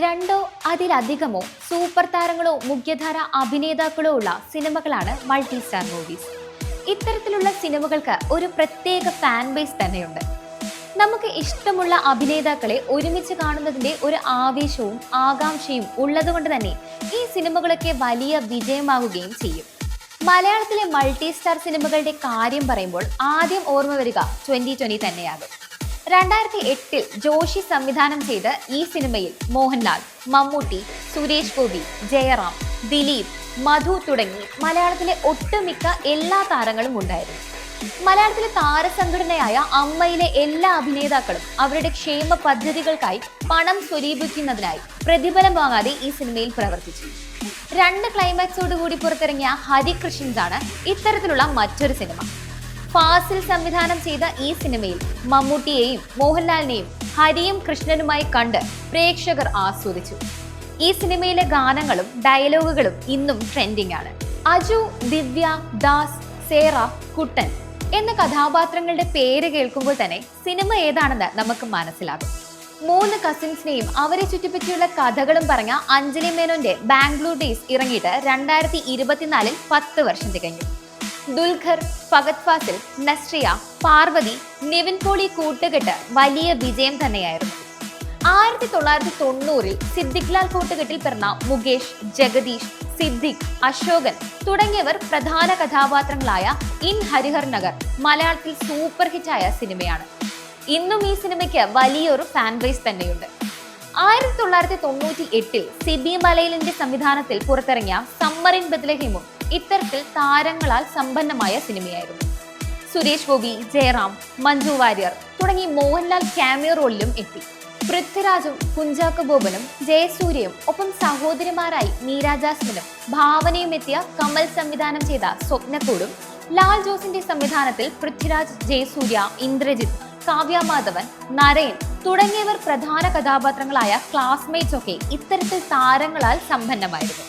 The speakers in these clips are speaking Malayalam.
രണ്ടോ അതിലധികമോ സൂപ്പർ താരങ്ങളോ മുഖ്യധാര അഭിനേതാക്കളോ ഉള്ള സിനിമകളാണ് മൾട്ടി സ്റ്റാർ മൂവീസ്. ഇത്തരത്തിലുള്ള സിനിമകൾക്ക് ഒരു പ്രത്യേക ഫാൻ ബേസ് തന്നെയുണ്ട്. നമുക്ക് ഇഷ്ടമുള്ള അഭിനേതാക്കളെ ഒരുമിച്ച് കാണുന്നതിന്റെ ഒരു ആവേശവും ആകാംക്ഷയും ഉള്ളതുകൊണ്ട് തന്നെ ഈ സിനിമകളൊക്കെ വലിയ വിജയമാവുകയും ചെയ്യും. മലയാളത്തിലെ മൾട്ടി സ്റ്റാർ സിനിമകളുടെ കാര്യം പറയുമ്പോൾ ആദ്യം ഓർമ്മ വരിക 2020 തന്നെയാകും. 2008 ജോഷി സംവിധാനം ചെയ്ത ഈ സിനിമയിൽ മോഹൻലാൽ, മമ്മൂട്ടി, സുരേഷ് ഗോപി, ജയറാം, ദിലീപ്, മധു തുടങ്ങി മലയാളത്തിലെ ഒട്ടുമിക്ക എല്ലാ താരങ്ങളും ഉണ്ടായിരുന്നു. മലയാളത്തിലെ താരസംഘടനയായ അമ്മയിലെ എല്ലാ അഭിനേതാക്കളും അവരുടെ ക്ഷേമ പദ്ധതികൾക്കായി പണം സ്വരൂപിക്കുന്നതിനായി പ്രതിഫലം വാങ്ങാതെ ഈ സിനിമയിൽ പ്രവർത്തിച്ചു. 2 ക്ലൈമാക്സോടുകൂടി പുറത്തിറങ്ങിയ ഹരികൃഷ്ണൻസ് ആണ് ഇത്തരത്തിലുള്ള മറ്റൊരു സിനിമ. ഫാസിൽ സംവിധാനം ചെയ്ത ഈ സിനിമയിൽ മമ്മൂട്ടിയെയും മോഹൻലാലിനെയും ഹരിയും കൃഷ്ണനുമായി കണ്ട് പ്രേക്ഷകർ ആസ്വദിച്ചു. ഈ സിനിമയിലെ ഗാനങ്ങളും ഡയലോഗുകളും ഇന്നും ട്രെൻഡിംഗ് ആണ്. അജു, ദിവ്യ, ദാസ്, സേറ, കുട്ടൻ എന്ന കഥാപാത്രങ്ങളുടെ പേര് കേൾക്കുമ്പോൾ തന്നെ സിനിമ ഏതാണെന്ന് നമുക്ക് മനസ്സിലാകും. 3 കസിൻസിനെയും അവരെ ചുറ്റിപ്പറ്റിയുള്ള കഥകളും പറഞ്ഞ അഞ്ജലി മേനോന്റെ ബാംഗ്ലൂർ ഡേയ്സ് ഇറങ്ങിയിട്ട് 2024 10 വർഷം തികഞ്ഞു. ദുൽഖർ, ഫഹദ് ഫാസിൽ, നസ്രിയ, പാർവതി, നിവിൻ പോളി കൂട്ടുകെട്ട് വലിയ വിജയം തന്നെയായിരുന്നു. 1990 സിദ്ദിഖ് ലാൽ കൂട്ടുകെട്ടിൽ പിറന്ന മുകേഷ്, ജഗദീഷ്, സിദ്ദിഖ്, അശോകൻ തുടങ്ങിയവർ പ്രധാന കഥാപാത്രങ്ങളായ ഇൻ ഹരിഹർ നഗർ മലയാളത്തിൽ സൂപ്പർ ഹിറ്റായ സിനിമയാണ്. ഇന്നും ഈ സിനിമയ്ക്ക് വലിയൊരു ഫാൻ ബേസ് തന്നെയുണ്ട്. 1998 സിബി മലയിലിന്റെ സംവിധാനത്തിൽ പുറത്തിറങ്ങിയ സമ്മർ ഇൻ ബത്ലഹേമും ഇത്തരത്തിൽ താരങ്ങളാൽ സമ്പന്നമായ സിനിമയായിരുന്നു. സുരേഷ് ഗോപി, ജയറാം, മഞ്ജു വാര്യർ തുടങ്ങി മോഹൻലാൽ ക്യാമിയോ റോളിലും എത്തി. പൃഥ്വിരാജും കുഞ്ചാക്കോ ബോബനും ജയസൂര്യയും ഒപ്പം സഹോദരിമാരായി മീര ജാസ്മിനും ഭാവനയും എത്തിയ കമൽ സംവിധാനം ചെയ്ത സ്വപ്നക്കൂടും, ലാൽ ജോസിന്റെ സംവിധാനത്തിൽ പൃഥ്വിരാജ്, ജയസൂര്യ, ഇന്ദ്രജിത്ത്, കാവ്യ മാധവൻ, നരയൻ തുടങ്ങിയവർ പ്രധാന കഥാപാത്രങ്ങളായ ക്ലാസ്മേറ്റ്സ് ഒക്കെ ഇത്തരത്തിൽ താരങ്ങളാൽ സമ്പന്നമായിരുന്നു.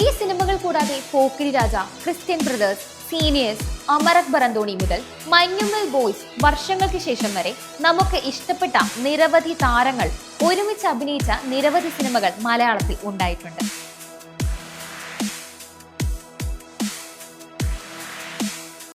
ഈ സിനിമകൾ കൂടാതെ Pokkiri Raja, Christian Brothers, Seniors, Amar Akbar Anthony മുതൽ മഞ്ഞുമ്മൽ ബോയ്സ് വർഷങ്ങൾക്ക് ശേഷം വരെ നമുക്ക് ഇഷ്ടപ്പെട്ട നിരവധി താരങ്ങൾ ഒരുമിച്ച് അഭിനയിച്ച നിരവധി സിനിമകൾ മലയാളത്തിൽ ഉണ്ടായിട്ടുണ്ട്.